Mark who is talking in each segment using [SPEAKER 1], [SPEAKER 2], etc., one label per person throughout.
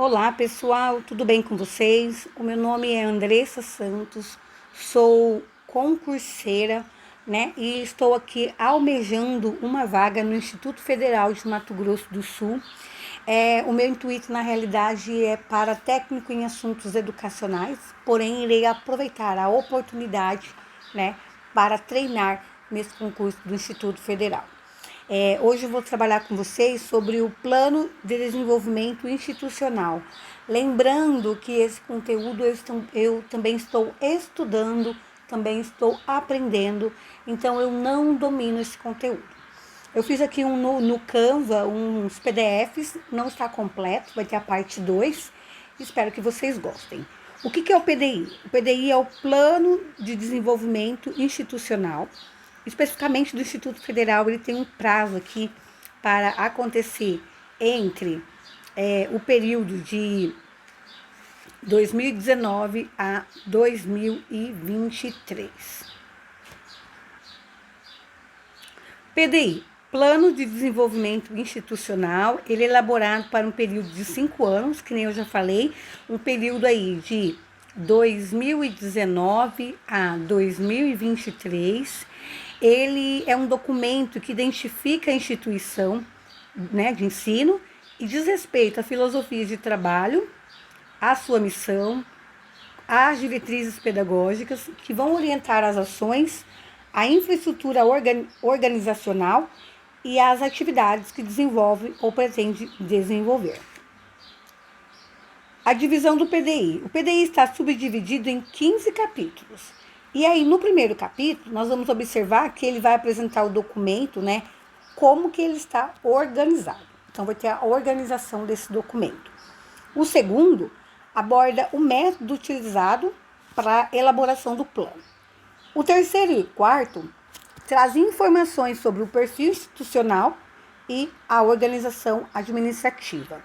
[SPEAKER 1] Olá pessoal, tudo bem com vocês? O meu nome é Andressa Santos, sou concurseira, né? E estou aqui almejando uma vaga no Instituto Federal de Mato Grosso do Sul. O meu intuito, na realidade, é para técnico em assuntos educacionais, porém irei aproveitar a oportunidade, né, para treinar nesse concurso do Instituto Federal. Hoje eu vou trabalhar com vocês sobre o Plano de Desenvolvimento Institucional. Lembrando que esse conteúdo eu também estou estudando, também estou aprendendo, então eu não domino esse conteúdo. Eu fiz aqui no Canva uns PDFs, não está completo, vai ter a parte 2, espero que vocês gostem. O que é o PDI? O PDI é o Plano de Desenvolvimento Institucional. Especificamente do Instituto Federal, ele tem um prazo aqui para acontecer entre o período de 2019 a 2023. PDI, Plano de Desenvolvimento Institucional, ele é elaborado para um período de 5 anos, que nem eu já falei, um período aí de 2019 a 2023. Ele é um documento que identifica a instituição, né, de ensino e diz respeito à filosofia de trabalho, à sua missão, às diretrizes pedagógicas que vão orientar as ações, a infraestrutura organizacional e as atividades que desenvolve ou pretende desenvolver. A divisão do PDI. O PDI está subdividido em 15 capítulos. E aí, no primeiro capítulo, nós vamos observar que ele vai apresentar o documento, né? Como que ele está organizado. Então, vai ter a organização desse documento. O segundo aborda o método utilizado para a elaboração do plano. O terceiro e o quarto traz informações sobre o perfil institucional e a organização administrativa.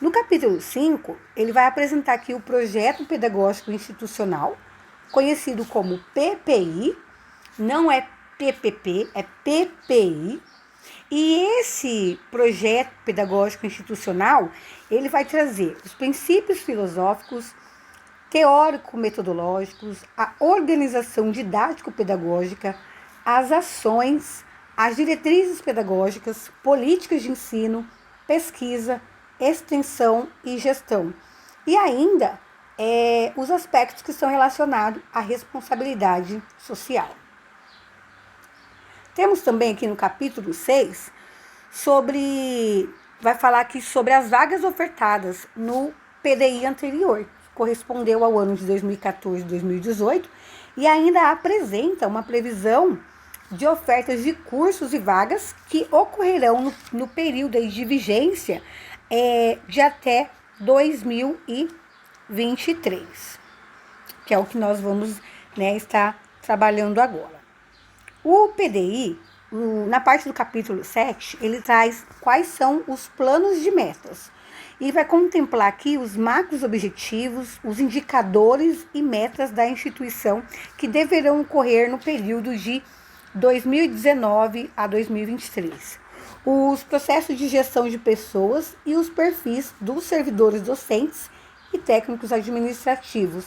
[SPEAKER 1] No capítulo 5, ele vai apresentar aqui o projeto pedagógico institucional, conhecido como PPI, não é PPP, é PPI. E esse projeto pedagógico institucional, ele vai trazer os princípios filosóficos, teórico-metodológicos, a organização didático-pedagógica, as ações, as diretrizes pedagógicas, políticas de ensino, pesquisa, extensão e gestão. E ainda os aspectos que são relacionados à responsabilidade social. Temos também aqui no capítulo 6 vai falar aqui sobre as vagas ofertadas no PDI anterior, que correspondeu ao ano de 2014 e 2018, e ainda apresenta uma previsão de ofertas de cursos e vagas que ocorrerão no período de vigência de até 2023, que é o que nós vamos, né, estar trabalhando agora. O PDI, na parte do capítulo 7, ele traz quais são os planos de metas e vai contemplar aqui os macros objetivos, os indicadores e metas da instituição que deverão ocorrer no período de 2019 a 2023. Os processos de gestão de pessoas e os perfis dos servidores docentes e técnicos administrativos,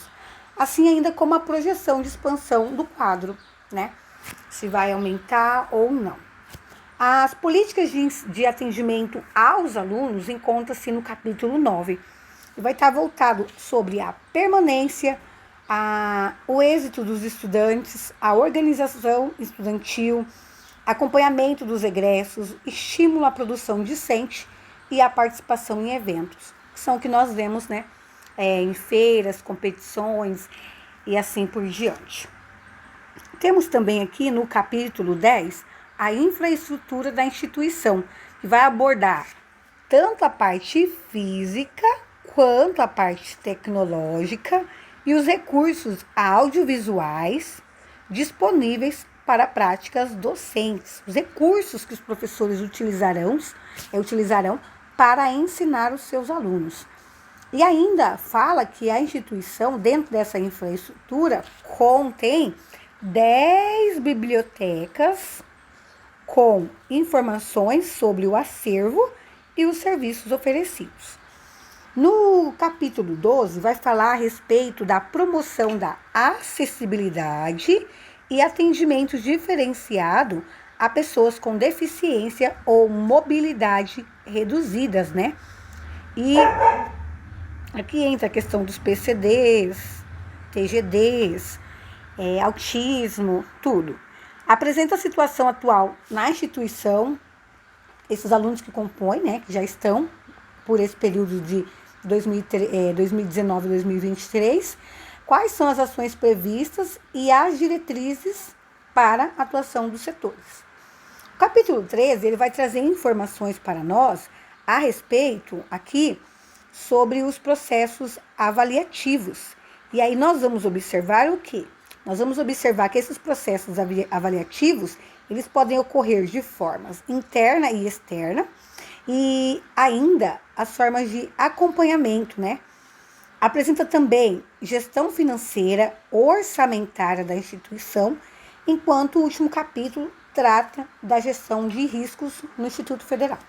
[SPEAKER 1] assim ainda como a projeção de expansão do quadro, né? Se vai aumentar ou não. As políticas de atendimento aos alunos encontram-se no capítulo 9 e vai estar voltado sobre a permanência, o êxito dos estudantes, a organização estudantil, acompanhamento dos egressos, estímulo à produção discente e a participação em eventos, que são o que nós vemos, né, em feiras, competições e assim por diante. Temos também aqui no capítulo 10 a infraestrutura da instituição, que vai abordar tanto a parte física quanto a parte tecnológica e os recursos audiovisuais disponíveis para práticas docentes, os recursos que os professores utilizarão para ensinar os seus alunos. E ainda fala que a instituição, dentro dessa infraestrutura, contém 10 bibliotecas com informações sobre o acervo e os serviços oferecidos. No capítulo 12, vai falar a respeito da promoção da acessibilidade e atendimento diferenciado a pessoas com deficiência ou mobilidade reduzidas, né? E aqui entra a questão dos PCDs, TGDs, autismo, tudo. Apresenta a situação atual na instituição, esses alunos que compõem, né, que já estão por esse período de 2019 e 2023, quais são as ações previstas e as diretrizes para a atuação dos setores. O capítulo 13, ele vai trazer informações para nós a respeito aqui sobre os processos avaliativos. E aí nós vamos observar o quê? Nós vamos observar que esses processos avaliativos, eles podem ocorrer de formas interna e externa, e ainda as formas de acompanhamento, né? Apresenta também gestão financeira, orçamentária da instituição, enquanto o último capítulo trata da gestão de riscos no Instituto Federal.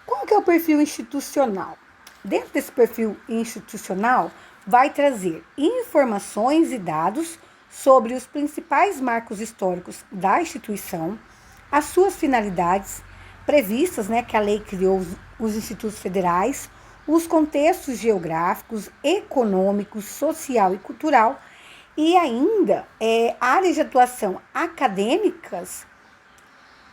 [SPEAKER 1] Qual que é o perfil institucional? Dentro desse perfil institucional, vai trazer informações e dados sobre os principais marcos históricos da instituição, as suas finalidades previstas, né, que a lei criou os institutos federais, os contextos geográficos, econômicos, social e cultural, e ainda áreas de atuação acadêmicas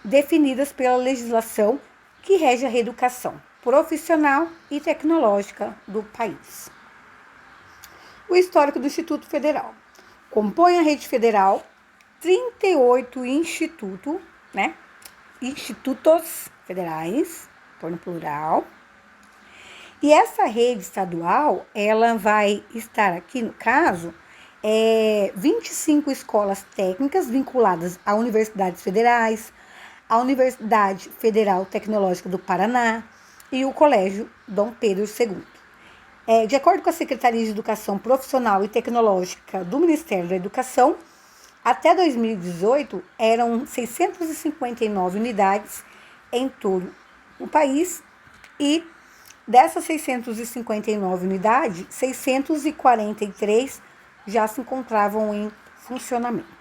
[SPEAKER 1] definidas pela legislação que rege a reeducação profissional e tecnológica do país. O histórico do Instituto Federal. Compõe a rede federal 38 institutos, né? Institutos federais, por no plural. E essa rede estadual, ela vai estar aqui, no caso, 25 escolas técnicas vinculadas a universidades federais, a Universidade Federal Tecnológica do Paraná e o Colégio Dom Pedro II. De acordo com a Secretaria de Educação Profissional e Tecnológica do Ministério da Educação, até 2018 eram 659 unidades em todo o país e dessas 659 unidades, 643 já se encontravam em funcionamento.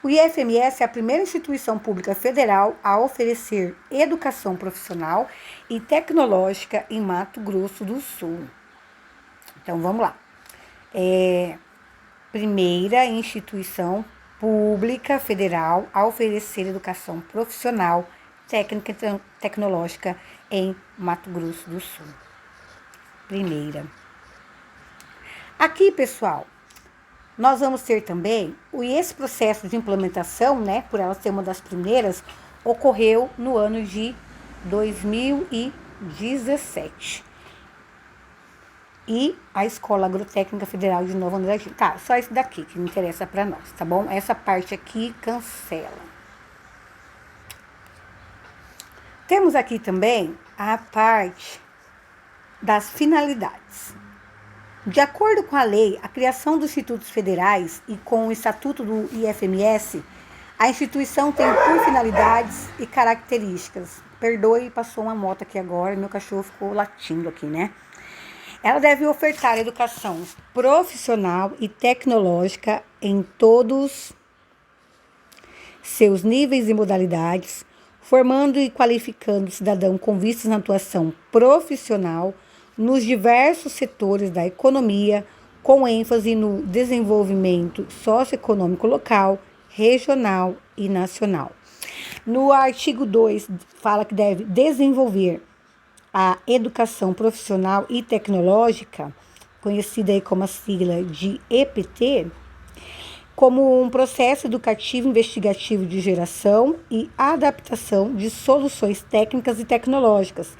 [SPEAKER 1] O IFMS é a primeira instituição pública federal a oferecer educação profissional e tecnológica em Mato Grosso do Sul. Então, vamos lá. Primeira instituição pública federal a oferecer educação profissional, técnica e tecnológica em Mato Grosso do Sul. Primeira. Aqui, pessoal, nós vamos ter também, esse processo de implementação, né, por ela ser uma das primeiras, ocorreu no ano de 2017. E a Escola Agrotécnica Federal de Nova Andradina. Tá, só isso daqui que me interessa para nós, tá bom? Essa parte aqui cancela. Temos aqui também a parte das finalidades. De acordo com a lei, a criação dos institutos federais e com o estatuto do IFMS, a instituição tem por finalidades e características. Perdoe, passou uma moto aqui agora, meu cachorro ficou latindo aqui, né? Ela deve ofertar educação profissional e tecnológica em todos seus níveis e modalidades, formando e qualificando o cidadão com vistas na atuação profissional nos diversos setores da economia, com ênfase no desenvolvimento socioeconômico local, regional e nacional. No artigo 2, fala que deve desenvolver a educação profissional e tecnológica, conhecida aí como a sigla de EPT, como um processo educativo investigativo de geração e adaptação de soluções técnicas e tecnológicas.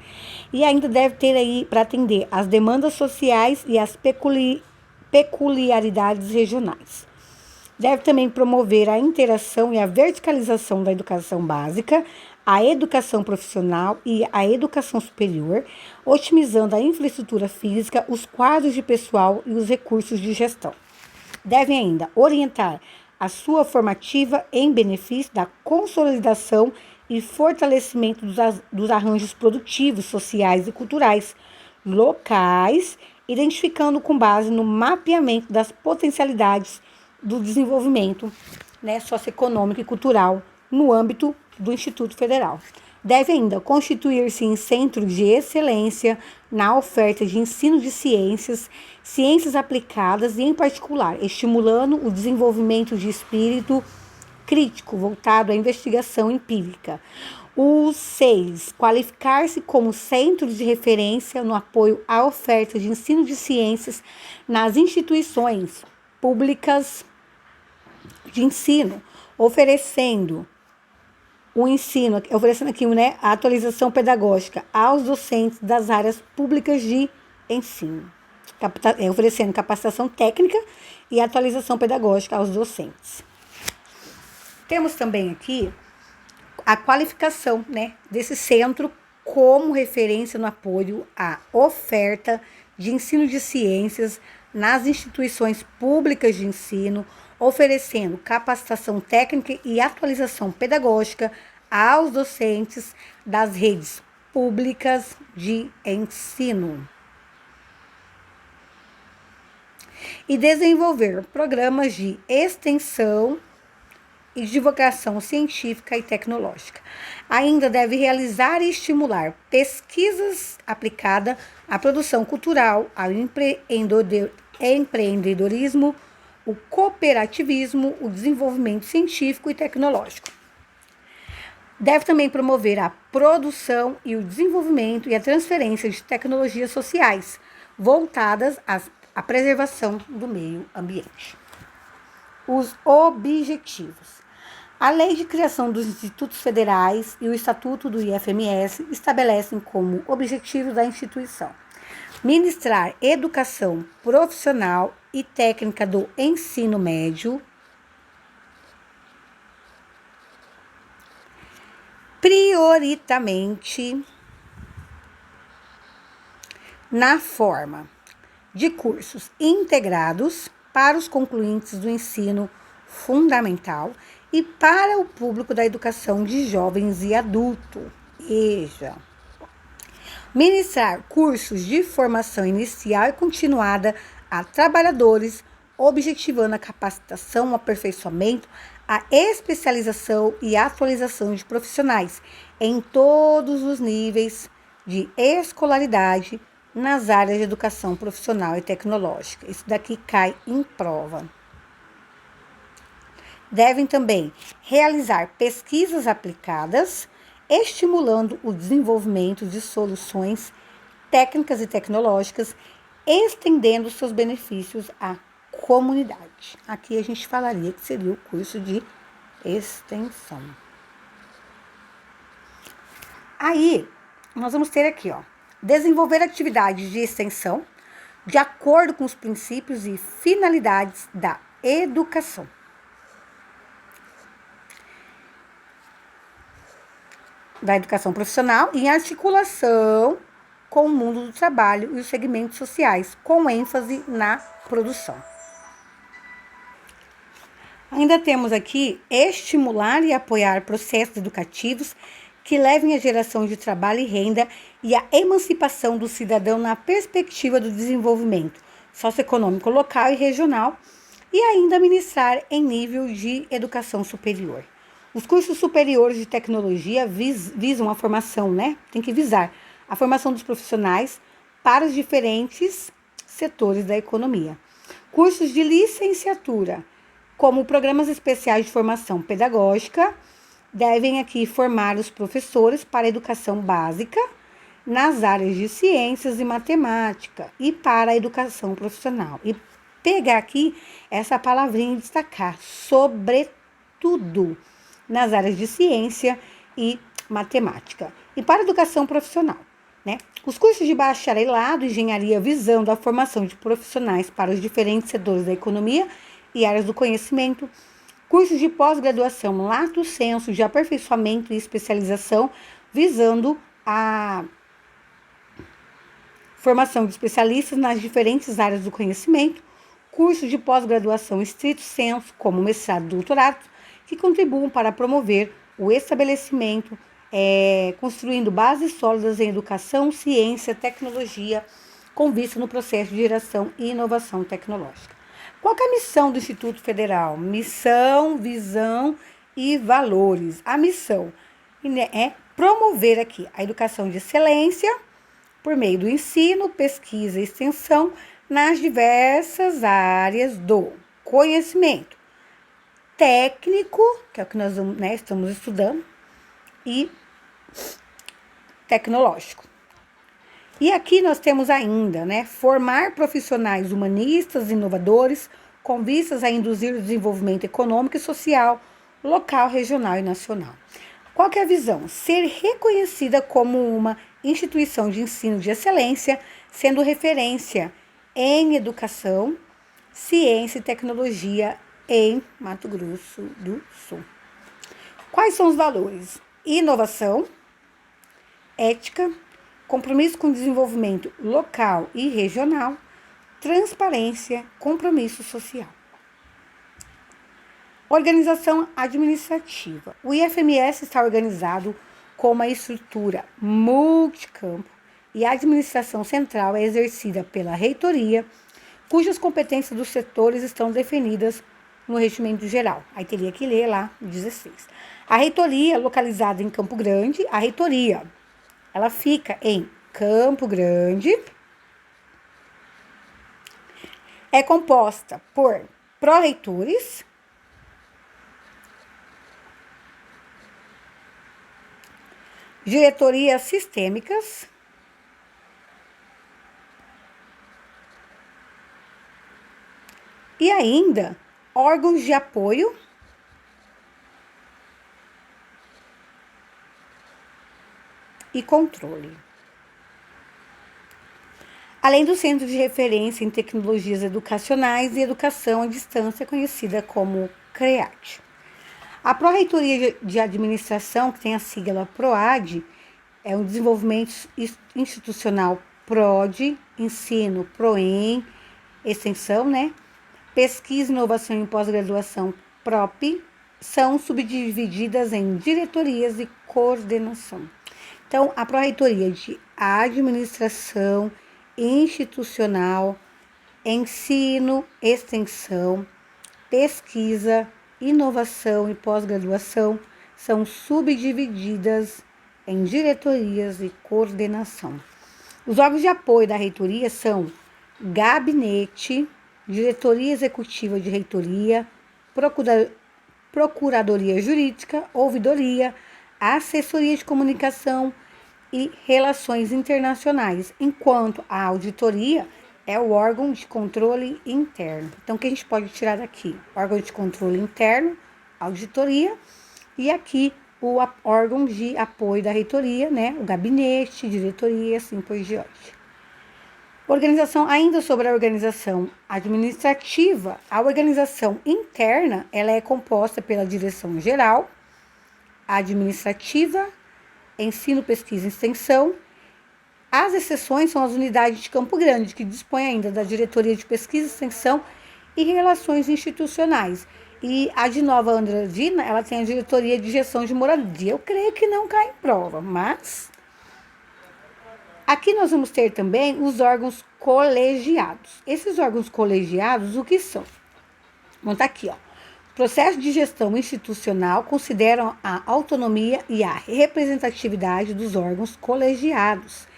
[SPEAKER 1] E ainda deve ter aí para atender às demandas sociais e às peculiaridades regionais. Deve também promover a interação e a verticalização da educação básica, a educação profissional e a educação superior, otimizando a infraestrutura física, os quadros de pessoal e os recursos de gestão. Devem ainda orientar a sua formativa em benefício da consolidação e fortalecimento dos arranjos produtivos, sociais e culturais locais, identificando com base no mapeamento das potencialidades do desenvolvimento, né, socioeconômico e cultural no âmbito do Instituto Federal. Deve ainda constituir-se em centro de excelência na oferta de ensino de ciências, ciências aplicadas e, em particular, estimulando o desenvolvimento de espírito crítico voltado à investigação empírica. O 6. Qualificar-se como centro de referência no apoio à oferta de ensino de ciências nas instituições públicas de ensino, oferecendo aqui, né, a atualização pedagógica aos docentes das áreas públicas de ensino, oferecendo capacitação técnica e atualização pedagógica aos docentes. Temos também aqui a qualificação, né, desse centro como referência no apoio à oferta de ensino de ciências nas instituições públicas de ensino, oferecendo capacitação técnica e atualização pedagógica aos docentes das redes públicas de ensino. E desenvolver programas de extensão e divulgação científica e tecnológica. Ainda deve realizar e estimular pesquisas aplicadas à produção cultural, ao empreendedorismo, o cooperativismo, o desenvolvimento científico e tecnológico. Deve também promover a produção e o desenvolvimento e a transferência de tecnologias sociais voltadas à preservação do meio ambiente. Os objetivos. A Lei de Criação dos Institutos Federais e o Estatuto do IFMS estabelecem como objetivo da instituição ministrar educação profissional e técnica do ensino médio, prioritariamente na forma de cursos integrados para os concluintes do ensino fundamental e para o público da educação de jovens e adultos. Ministrar cursos de formação inicial e continuada a trabalhadores, objetivando a capacitação, o aperfeiçoamento, a especialização e a atualização de profissionais em todos os níveis de escolaridade nas áreas de educação profissional e tecnológica. Isso daqui cai em prova. Devem também realizar pesquisas aplicadas, estimulando o desenvolvimento de soluções técnicas e tecnológicas, estendendo seus benefícios à comunidade. Aqui a gente falaria que seria o curso de extensão. Aí, nós vamos ter aqui, desenvolver atividades de extensão de acordo com os princípios e finalidades da educação. Da educação profissional em articulação com o mundo do trabalho e os segmentos sociais, com ênfase na produção. Ainda temos aqui estimular e apoiar processos educativos que levem à geração de trabalho e renda e à emancipação do cidadão na perspectiva do desenvolvimento socioeconômico local e regional, e ainda ministrar em nível de educação superior. Os cursos superiores de tecnologia visam a formação, né? Tem que visar a formação dos profissionais para os diferentes setores da economia. Cursos de licenciatura, como programas especiais de formação pedagógica, devem aqui formar os professores para a educação básica nas áreas de ciências e matemática e para a educação profissional. E pegar aqui essa palavrinha e destacar, sobretudo, nas áreas de ciência e matemática. E para a educação profissional, né? Os cursos de bacharelado e engenharia visando a formação de profissionais para os diferentes setores da economia e áreas do conhecimento. Cursos de pós-graduação lato sensu de aperfeiçoamento e especialização visando a formação de especialistas nas diferentes áreas do conhecimento. Cursos de pós-graduação estrito sensu, como mestrado e doutorado, que contribuam para promover o estabelecimento, construindo bases sólidas em educação, ciência, tecnologia, com vista no processo de geração e inovação tecnológica. Qual que é a missão do Instituto Federal? Missão, visão e valores. A missão é promover aqui a educação de excelência por meio do ensino, pesquisa e extensão nas diversas áreas do conhecimento técnico, que é o que nós estamos estudando, e tecnológico. E aqui nós temos ainda, formar profissionais humanistas, inovadores, com vistas a induzir o desenvolvimento econômico e social, local, regional e nacional. Qual que é a visão? Ser reconhecida como uma instituição de ensino de excelência, sendo referência em educação, ciência e tecnologia em Mato Grosso do Sul. Quais são os valores? Inovação, ética, compromisso com o desenvolvimento local e regional, transparência, compromisso social. Organização administrativa. O IFMS está organizado com uma estrutura multicampo e a administração central é exercida pela reitoria, cujas competências dos setores estão definidas no regimento geral. Aí teria que ler lá 16. A reitoria, localizada em Campo Grande, ela fica em Campo Grande, é composta por pró-reitores, diretorias sistêmicas, e ainda órgãos de apoio e controle. Além do Centro de Referência em Tecnologias Educacionais e Educação à Distância, conhecida como CREAD. A Pró-Reitoria de Administração, que tem a sigla PROAD, é um desenvolvimento institucional PRODE, ensino PROEM, extensão, pesquisa, inovação e pós-graduação PROP, são subdivididas em diretorias e coordenação. Então, a Pró-Reitoria de Administração Institucional, Ensino, Extensão, Pesquisa, Inovação e Pós-Graduação são subdivididas em diretorias e coordenação. Os órgãos de apoio da reitoria são Gabinete, Diretoria Executiva de Reitoria, Procuradoria Jurídica, Ouvidoria, Assessoria de Comunicação e Relações Internacionais, enquanto a auditoria é o órgão de controle interno. Então, o que a gente pode tirar daqui? Órgão de controle interno, auditoria, e aqui o órgão de apoio da reitoria, o gabinete, diretoria, assim por diante. Organização, ainda sobre a organização administrativa, a organização interna, ela é composta pela direção geral, administrativa, ensino, pesquisa e extensão. As exceções são as unidades de Campo Grande, que dispõem ainda da diretoria de pesquisa, extensão e relações institucionais. E a de Nova Andradina, ela tem a diretoria de gestão de moradia. Eu creio que não cai em prova, mas aqui nós vamos ter também os órgãos colegiados. Esses órgãos colegiados, o que são? Vamos estar aqui, Processo de gestão institucional consideram a autonomia e a representatividade dos órgãos colegiados,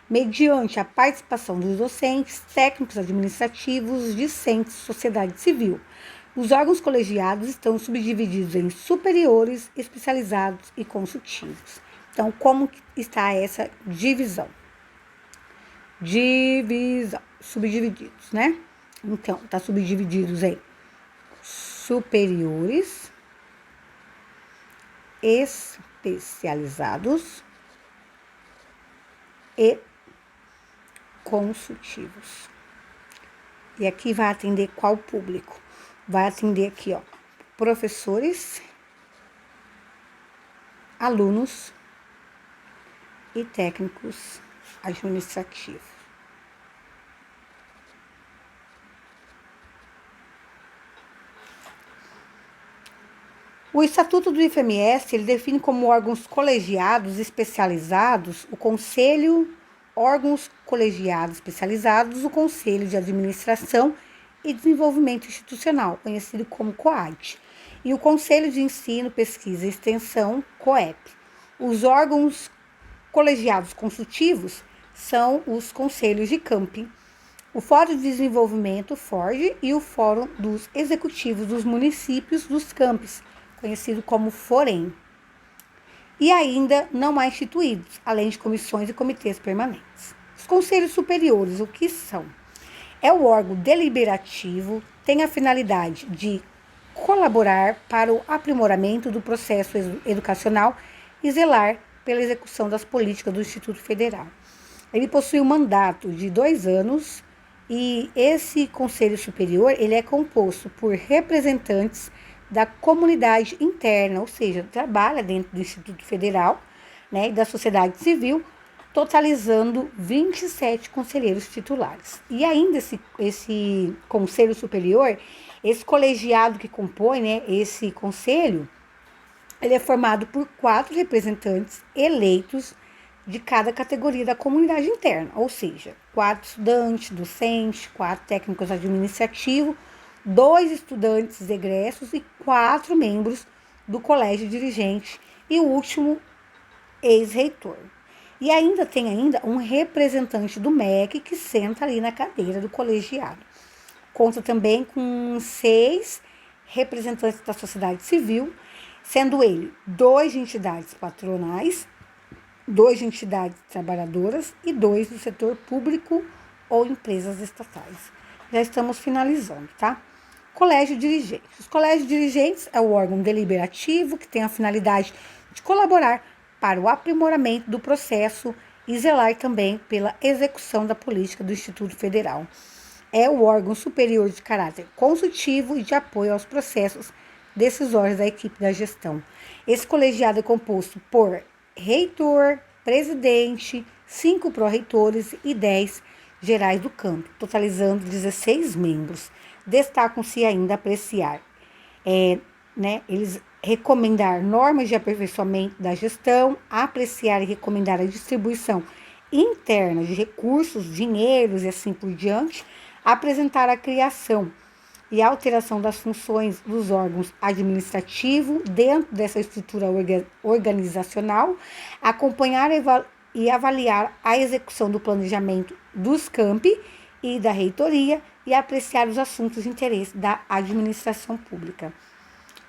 [SPEAKER 1] mediante a participação dos docentes, técnicos administrativos, discentes, sociedade civil. Os órgãos colegiados estão subdivididos em superiores, especializados e consultivos. Então, como está essa divisão? Subdivididos, Então, está subdivididos em superiores, especializados e consultivos. E aqui vai atender qual público? Vai atender aqui, professores, alunos e técnicos administrativos. O Estatuto do IFMS, ele define como órgãos colegiados especializados o Conselho, órgãos colegiados especializados, o Conselho de Administração e Desenvolvimento Institucional, conhecido como COAD, e o Conselho de Ensino, Pesquisa e Extensão, COEP. Os órgãos colegiados consultivos são os Conselhos de Campi, o Fórum de Desenvolvimento, FORD, e o Fórum dos Executivos dos Municípios dos Campos, conhecido como FOREM. E ainda não há instituídos, além de comissões e comitês permanentes. Os conselhos superiores, o que são? É o órgão deliberativo, tem a finalidade de colaborar para o aprimoramento do processo educacional e zelar pela execução das políticas do Instituto Federal. Ele possui um mandato de 2 anos e esse Conselho Superior ele é composto por representantes da comunidade interna, ou seja, trabalha dentro do Instituto Federal, né, e da sociedade civil, totalizando 27 conselheiros titulares. E ainda esse Conselho Superior, esse colegiado que compõe, né, esse conselho, ele é formado por 4 representantes eleitos de cada categoria da comunidade interna, ou seja, 4 estudantes, docentes, 4 técnicos administrativos, 2 estudantes egressos e 4 membros do colégio dirigente e o último ex-reitor. E ainda tem um representante do MEC que senta ali na cadeira do colegiado. Conta também com 6 representantes da sociedade civil, sendo ele 2 de entidades patronais, 2 de entidades trabalhadoras e 2 do setor público ou empresas estatais. Já estamos finalizando, tá? Colégio dirigente. Os colégios dirigentes é o órgão deliberativo que tem a finalidade de colaborar para o aprimoramento do processo e zelar também pela execução da política do Instituto Federal. É o órgão superior de caráter consultivo e de apoio aos processos decisórios da equipe da gestão. Esse colegiado é composto por reitor, presidente, 5 pró-reitores e 10 gerais do campo, totalizando 16 membros. Destacam-se ainda apreciar, eles recomendar normas de aperfeiçoamento da gestão, apreciar e recomendar a distribuição interna de recursos, dinheiros e assim por diante, apresentar a criação e alteração das funções dos órgãos administrativos dentro dessa estrutura organizacional, acompanhar e avaliar a execução do planejamento dos campi e da reitoria e apreciar os assuntos de interesse da administração pública.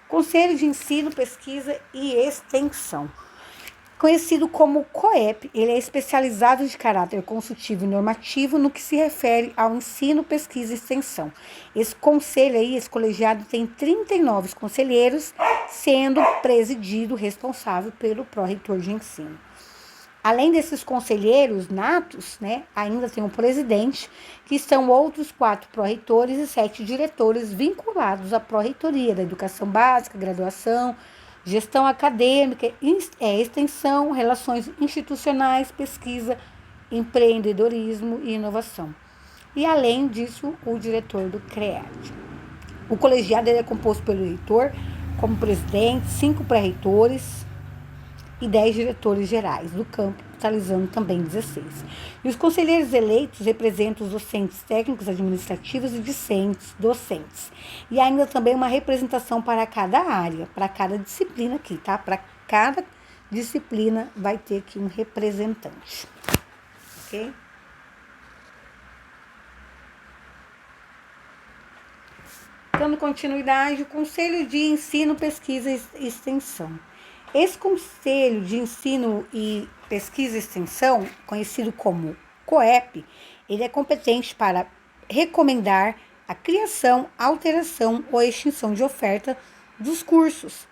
[SPEAKER 1] Conselho de Ensino, Pesquisa e Extensão. Conhecido como COEP, ele é especializado de caráter consultivo e normativo no que se refere ao ensino, pesquisa e extensão. Esse conselho aí, esse colegiado tem 39 conselheiros, sendo presidido responsável pelo pró-reitor de ensino. Além desses conselheiros natos, ainda tem um presidente, que são outros 4 pró-reitores e 7 diretores vinculados à pró-reitoria da educação básica, graduação, gestão acadêmica, extensão, relações institucionais, pesquisa, empreendedorismo e inovação. E, além disso, o diretor do CREAD. O colegiado é composto pelo reitor, como presidente, 5 pré-reitores e 10 diretores gerais do campo, totalizando também 16. E os conselheiros eleitos representam os docentes técnicos, administrativos e discentes, docentes. E ainda também uma representação para cada área, para cada disciplina aqui, tá? Para cada disciplina vai ter aqui um representante, ok? Dando continuidade, o Conselho de Ensino, Pesquisa e Extensão. Esse Conselho de Ensino e Pesquisa e Extensão, conhecido como COEP, ele é competente para recomendar a criação, alteração ou extinção de oferta dos cursos,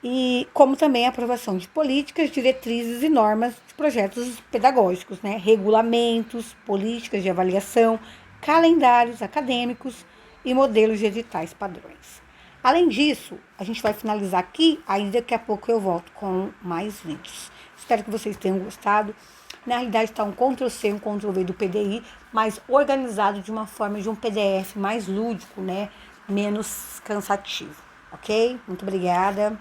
[SPEAKER 1] e como também a aprovação de políticas, diretrizes e normas de projetos pedagógicos, regulamentos, políticas de avaliação, calendários acadêmicos e modelos de editais padrões. Além disso, a gente vai finalizar aqui, aí daqui a pouco eu volto com mais vídeos. Espero que vocês tenham gostado. Na realidade está um Ctrl+C, um Ctrl+V do PDI, mas organizado de uma forma de um PDF mais lúdico, menos cansativo. ok? Muito obrigada.